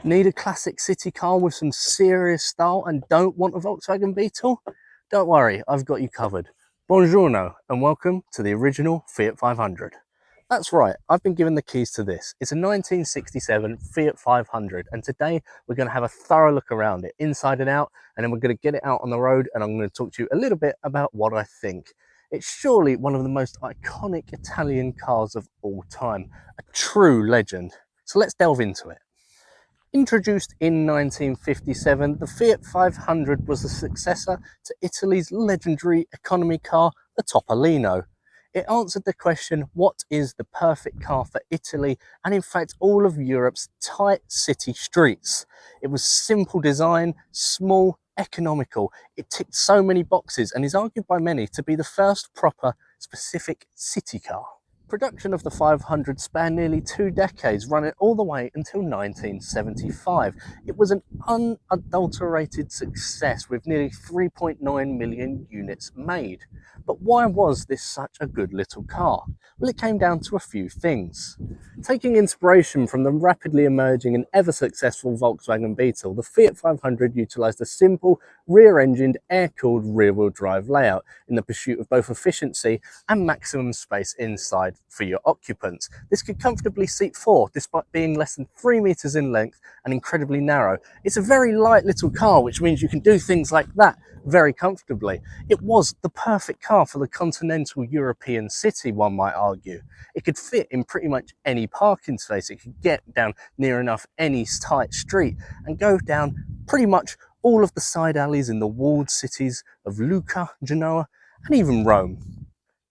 Need a classic city car with some serious style and don't want a Volkswagen Beetle? Don't worry, I've got you covered. Buongiorno and welcome to the original Fiat 500. That's right, I've been given the keys to this. It's a 1967 Fiat 500 and today we're going to have a thorough look around it, inside and out, and then we're going to get it out on the road and I'm going to talk to you a little bit about what I think. It's surely one of the most iconic Italian cars of all time, a true legend. So let's delve into it. Introduced in 1957, the Fiat 500 was the successor to Italy's legendary economy car, the Topolino. It answered the question, what is the perfect car for Italy and in fact all of Europe's tight city streets? It was simple design, small, economical. It ticked so many boxes and is argued by many to be the first proper specific city car. Production of the 500 spanned nearly 2 decades, running all the way until 1975. It was an unadulterated success with nearly 3.9 million units made. But why was this such a good little car? Well, it came down to a few things. Taking inspiration from the rapidly emerging and ever-successful Volkswagen Beetle, the Fiat 500 utilised a simple, rear-engined, air-cooled rear-wheel drive layout in the pursuit of both efficiency and maximum space inside for your occupants. This could comfortably seat 4 despite being less than 3 meters in length and incredibly narrow. It's a very light little car, which means you can do things like that very comfortably. It was the perfect car for the continental European city, one might argue. It could fit in pretty much any parking space. It could get down near enough any tight street and go down pretty much all of the side alleys in the walled cities of Lucca, Genoa, and even Rome.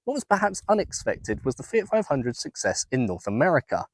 What was perhaps unexpected was the Fiat 500's success in North America.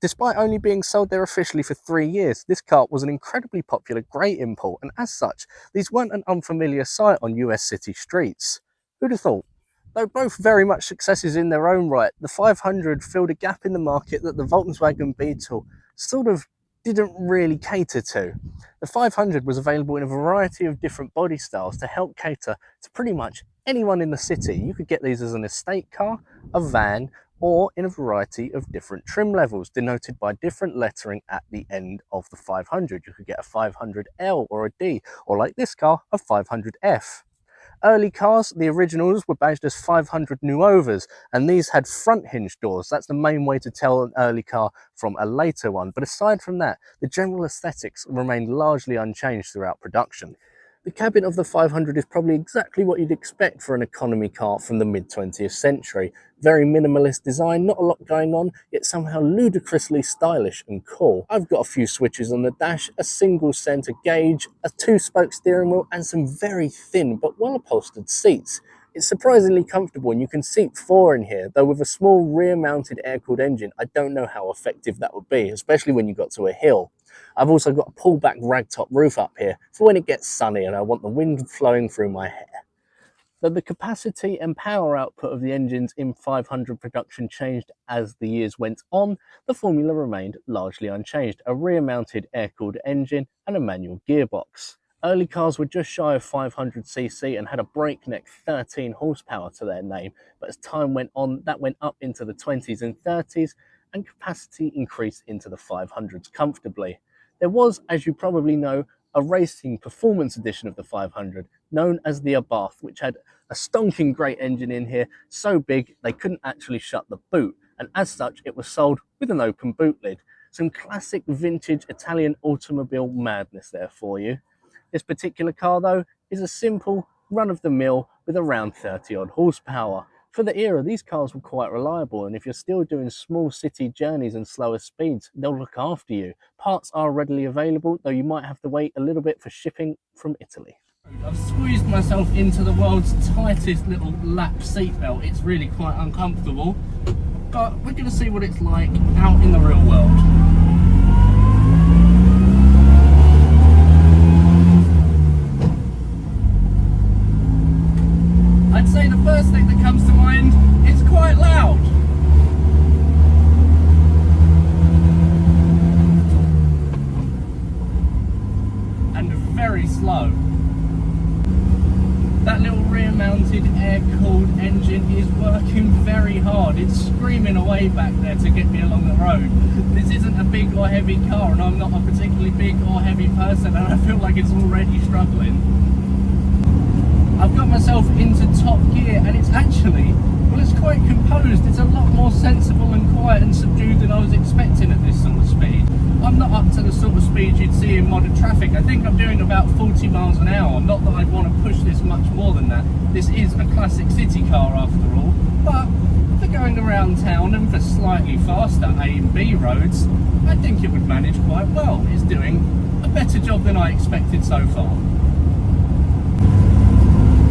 Despite only being sold there officially for 3 years, this car was an incredibly popular grey import, and as such, these weren't an unfamiliar sight on US city streets. Who'd have thought? Though both very much successes in their own right, the 500 filled a gap in the market that the Volkswagen Beetle sort of didn't really cater to. The 500 was available in a variety of different body styles to help cater to pretty much anyone in the city. You could get these as an estate car, a van, or in a variety of different trim levels denoted by different lettering at the end of the 500. You could get a 500L or a D, or like this car, a 500F. Early cars, the originals, were badged as 500 Nuovas, and these had front hinge doors. That's the main way to tell an early car from a later one. But aside from that, the general aesthetics remained largely unchanged throughout production. The cabin of the 500 is probably exactly what you'd expect for an economy car from the mid-20th century. Very minimalist design, not a lot going on, yet somehow ludicrously stylish and cool. I've got a few switches on the dash, a single centre gauge, a 2-spoke steering wheel, and some very thin but well-upholstered seats. It's surprisingly comfortable and you can seat 4 in here, though with a small rear-mounted air-cooled engine, I don't know how effective that would be, especially when you got to a hill. I've also got a pull-back ragtop roof up here for when it gets sunny and I want the wind flowing through my hair. Though the capacity and power output of the engines in 500 production changed as the years went on, the formula remained largely unchanged, a rear-mounted air-cooled engine and a manual gearbox. Early cars were just shy of 500cc and had a breakneck 13 horsepower to their name, but as time went on, that went up into the 20s and 30s, and capacity increased into the 500s comfortably. There was, as you probably know, a racing performance edition of the 500 known as the Abarth, which had a stonking great engine in here, so big they couldn't actually shut the boot, and as such it was sold with an open boot lid. Some classic vintage Italian automobile madness there for you. This particular car though is a simple run-of-the-mill with around 30 odd horsepower. For the era, these cars were quite reliable, and if you're still doing small city journeys and slower speeds, they'll look after you. Parts are readily available, though you might have to wait a little bit for shipping from Italy. I've squeezed myself into the world's tightest little lap seatbelt. It's really quite uncomfortable, but we're going to see what it's like out in the real world. I'd say the first thing that comes to mind is quite loud. And very slow. That little rear-mounted air-cooled engine is working very hard. It's screaming away back there to get me along the road. This isn't a big or heavy car, and I'm not a particularly big or heavy person, and I feel like it's already struggling. I've got myself into top gear, and it's actually, well, it's quite composed. It's a lot more sensible and quiet and subdued than I was expecting at this sort of speed. I'm not up to the sort of speed you'd see in modern traffic. I think I'm doing about 40 miles an hour. Not that I'd want to push this much more than that. This is a classic city car after all, but for going around town and for slightly faster A and B roads, I think it would manage quite well. It's doing a better job than I expected so far.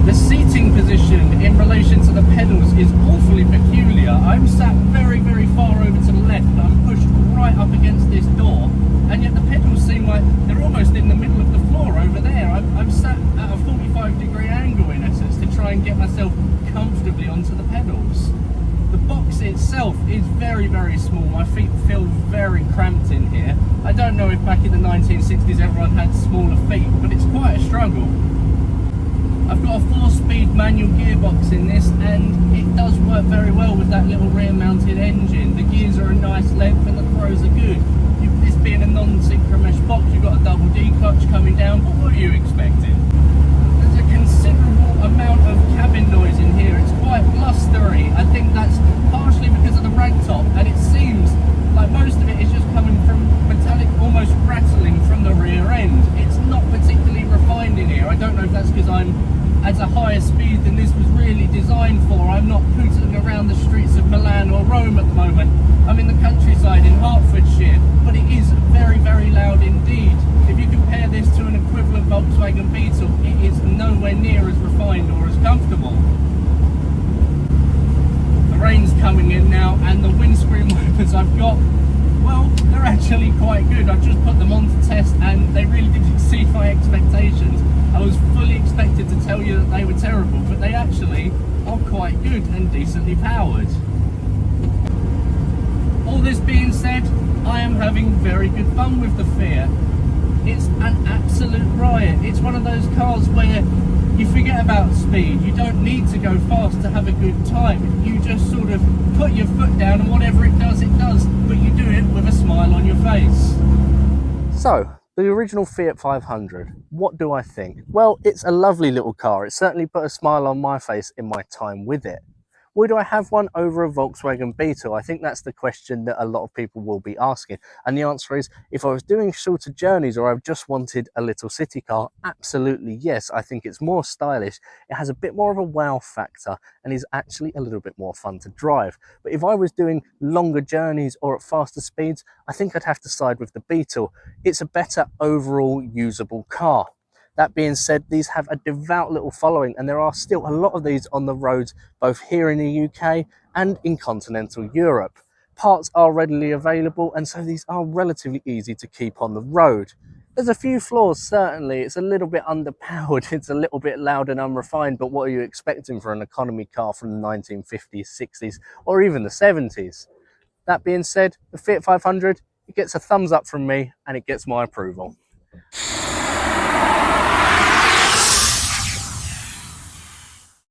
The seating position in relation to the pedals is awfully peculiar. I'm sat very, very far over to the left. I'm pushed right up against this door, and yet the pedals seem like they're almost in the middle of the floor over there. I'm sat at a 45-degree angle in essence to try and get myself comfortably onto the pedals. The box itself is very, very small. My feet feel very cramped in here. I don't know if back in the 1960s everyone had smaller feet, but it's quite a struggle. I've got a 4-speed manual gearbox in this, and it does work very well with that little rear-mounted engine. The gears are a nice length and the throws are good. This being a non-synchro mesh box, you've got a double D clutch coming down. What were you expecting? There's a considerable amount of cabin noise in here. It's quite blustery. I think that's partially because of the rag top, and it seems like most of it is just coming from metallic, almost rattling from the rear end. It's not particularly refined in here. I don't know if that's because I'm at a higher speed than this was really designed for. I'm not pootling around the streets of Milan or Rome at the moment. I'm in the countryside in Hertfordshire, but it is very, very loud indeed. If you compare this to an equivalent Volkswagen Beetle, it is nowhere near as refined or as comfortable. The rain's coming in now, and the windscreen wipers I've got, well, they're actually quite good. I've just put them on to test, and they really did exceed my expectations. I was fully expected to tell you that they were terrible, but they actually are quite good and decently powered. All this being said, I am having very good fun with the Fiat. It's an absolute riot. It's one of those cars where you forget about speed. You don't need to go fast to have a good time. You just sort of put your foot down, and whatever it does, but you do it with a smile on your face. So, the original Fiat 500, what do I think? Well, it's a lovely little car. It certainly put a smile on my face in my time with it. Would I have one over a Volkswagen Beetle? I think that's the question that a lot of people will be asking. And the answer is, if I was doing shorter journeys or I just wanted a little city car, absolutely yes. I think it's more stylish. It has a bit more of a wow factor and is actually a little bit more fun to drive. But if I was doing longer journeys or at faster speeds, I think I'd have to side with the Beetle. It's a better overall usable car. That being said, these have a devout little following, and there are still a lot of these on the roads, both here in the UK and in continental Europe. Parts are readily available, and so these are relatively easy to keep on the road. There's a few flaws, certainly. It's a little bit underpowered, it's a little bit loud and unrefined, but what are you expecting for an economy car from the 1950s, 60s, or even the 70s? That being said, the Fiat 500, it gets a thumbs up from me, and it gets my approval.